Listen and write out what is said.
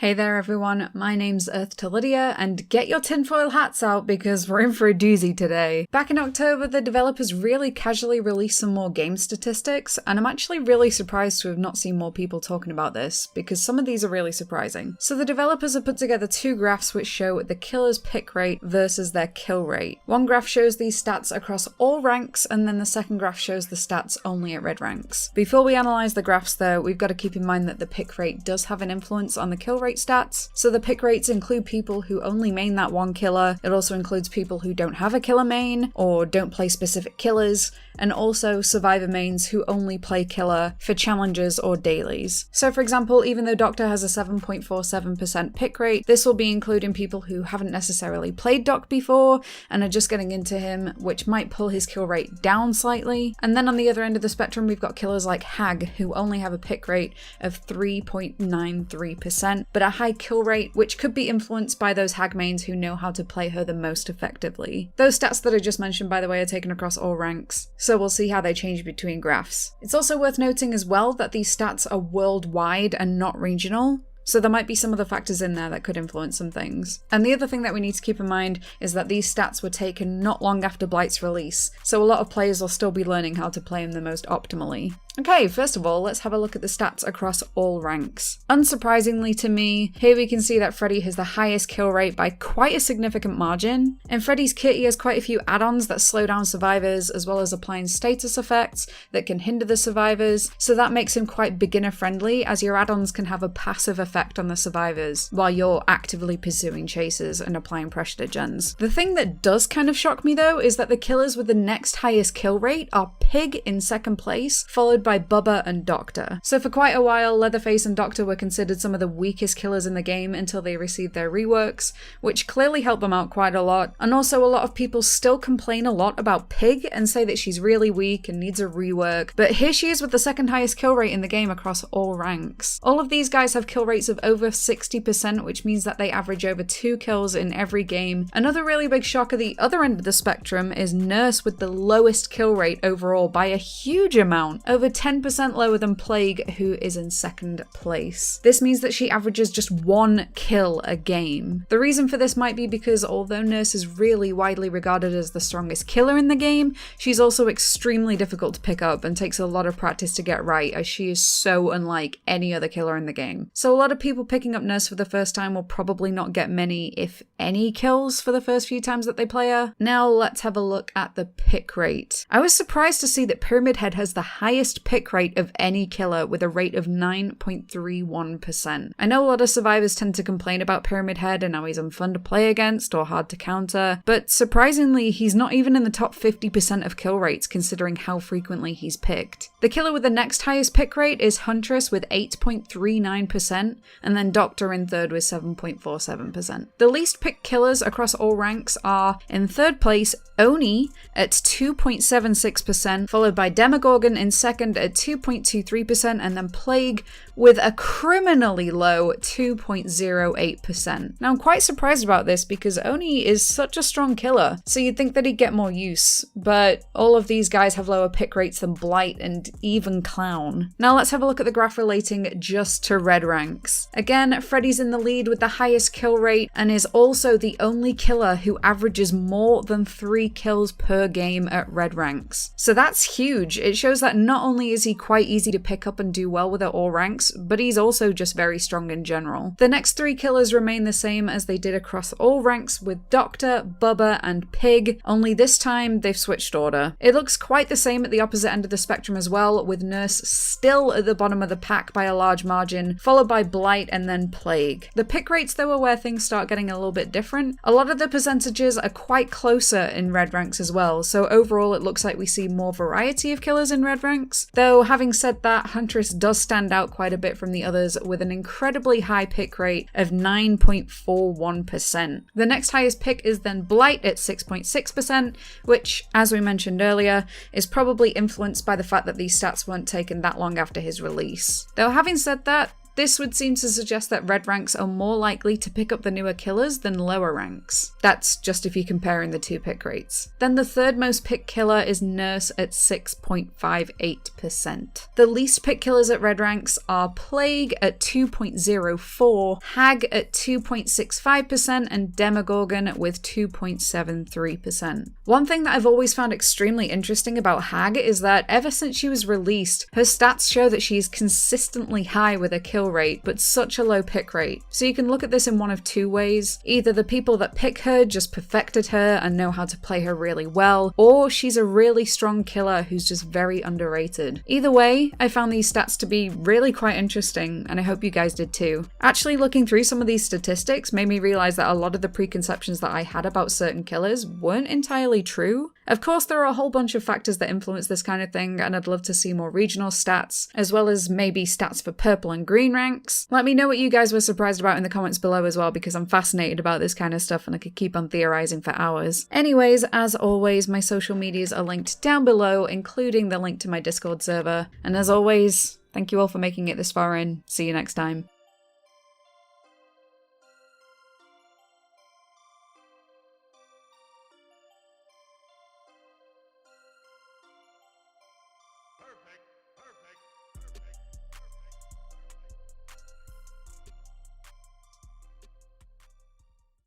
Hey there everyone, my name's EarthToLydia, and get your tinfoil hats out because we're in for a doozy today. Back in October, the developers really casually released some more game statistics, and I'm actually really surprised to have not seen more people talking about this, because some of these are really surprising. So the developers have put together two graphs which show the killer's pick rate versus their kill rate. One graph shows these stats across all ranks, and then the second graph shows the stats only at red ranks. Before we analyse the graphs though, we've got to keep in mind that the pick rate does have an influence on the kill rate stats. So the pick rates include people who only main that one killer. It also includes people who don't have a killer main or don't play specific killers, and also survivor mains who only play killer for challenges or dailies. So for example, even though Doctor has a 7.47% pick rate, this will be including people who haven't necessarily played Doc before and are just getting into him, which might pull his kill rate down slightly. And then on the other end of the spectrum, we've got killers like Hag, who only have a pick rate of 3.93%, but a high kill rate, which could be influenced by those Hag mains who know how to play her the most effectively. Those stats that I just mentioned, by the way, are taken across all ranks, so we'll see how they change between graphs. It's also worth noting as well that these stats are worldwide and not regional, so there might be some other factors in there that could influence some things. And the other thing that we need to keep in mind is that these stats were taken not long after Blight's release, so a lot of players will still be learning how to play him the most optimally. Okay, first of all, let's have a look at the stats across all ranks. Unsurprisingly to me, here we can see that Freddy has the highest kill rate by quite a significant margin. In Freddy's kit, he has quite a few add-ons that slow down survivors, as well as applying status effects that can hinder the survivors, so that makes him quite beginner-friendly, as your add-ons can have a passive effect on the survivors, while you're actively pursuing chases and applying pressure to gens. The thing that does kind of shock me though, is that the killers with the next highest kill rate are Pig in second place, followed by Bubba and Doctor. So for quite a while, Leatherface and Doctor were considered some of the weakest killers in the game until they received their reworks, which clearly helped them out quite a lot. And also a lot of people still complain a lot about Pig and say that she's really weak and needs a rework, but here she is with the second highest kill rate in the game across all ranks. All of these guys have kill rates of over 60%, which means that they average over 2 kills in every game. Another really big shock at the other end of the spectrum is Nurse with the lowest kill rate overall by a huge amount, over 10% lower than Plague, who is in second place. This means that she averages just 1 kill a game. The reason for this might be because although Nurse is really widely regarded as the strongest killer in the game, she's also extremely difficult to pick up and takes a lot of practice to get right, as she is so unlike any other killer in the game. So a lot of people picking up Nurse for the first time will probably not get many, if any, kills for the first few times that they play her. Now let's have a look at the pick rate. I was surprised to see that Pyramid Head has the highest pick rate of any killer with a rate of 9.31%. I know a lot of survivors tend to complain about Pyramid Head and how he's unfun to play against or hard to counter, but surprisingly he's not even in the top 50% of kill rates considering how frequently he's picked. The killer with the next highest pick rate is Huntress with 8.39%, and then Doctor in third with 7.47%. The least picked killers across all ranks are, in third place, Oni at 2.76%, followed by Demogorgon in second at 2.23%, and then Plague with a criminally low 2.08%. Now I'm quite surprised about this because Oni is such a strong killer, so you'd think that he'd get more use, but all of these guys have lower pick rates than Blight and even Clown. Now let's have a look at the graph relating just to red ranks. Again, Freddy's in the lead with the highest kill rate and is also the only killer who averages more than 3 kills per game at red ranks. So that's huge. It shows that not only is he quite easy to pick up and do well with at all ranks, but he's also just very strong in general. The next 3 killers remain the same as they did across all ranks with Doctor, Bubba, and Pig, only this time they've switched order. It looks quite the same at the opposite end of the spectrum as well, with Nurse still at the bottom of the pack by a large margin, followed by Blight and then Plague. The pick rates though are where things start getting a little bit different. A lot of the percentages are quite closer in red ranks as well, so overall it looks like we see more variety of killers in red ranks. Though having said that, Huntress does stand out quite a bit from the others with an incredibly high pick rate of 9.41%. The next highest pick is then Blight at 6.6%, which, as we mentioned earlier, is probably influenced by the fact that these stats weren't taken that long after his release. Though having said that, This would seem to suggest that red ranks are more likely to pick up the newer killers than lower ranks. That's just if you're comparing the two pick rates. Then the third most pick killer is Nurse at 6.58%. The least pick killers at red ranks are Plague at 2.04%, Hag at 2.65%, and Demogorgon with 2.73%. One thing that I've always found extremely interesting about Hag is that ever since she was released, her stats show that she is consistently high with a kill rate, but such a low pick rate. So you can look at this in one of two ways. Either the people that pick her just perfected her and know how to play her really well, or she's a really strong killer who's just very underrated. Either way, I found these stats to be really quite interesting, and I hope you guys did too. Actually looking through some of these statistics made me realize that a lot of the preconceptions that I had about certain killers weren't entirely true. Of course, there are a whole bunch of factors that influence this kind of thing, and I'd love to see more regional stats, as well as maybe stats for purple and green ranks. Let me know what you guys were surprised about in the comments below as well, because I'm fascinated about this kind of stuff and I could keep on theorizing for hours. Anyways, as always, my social medias are linked down below, including the link to my Discord server. And as always, thank you all for making it this far in. See you next time.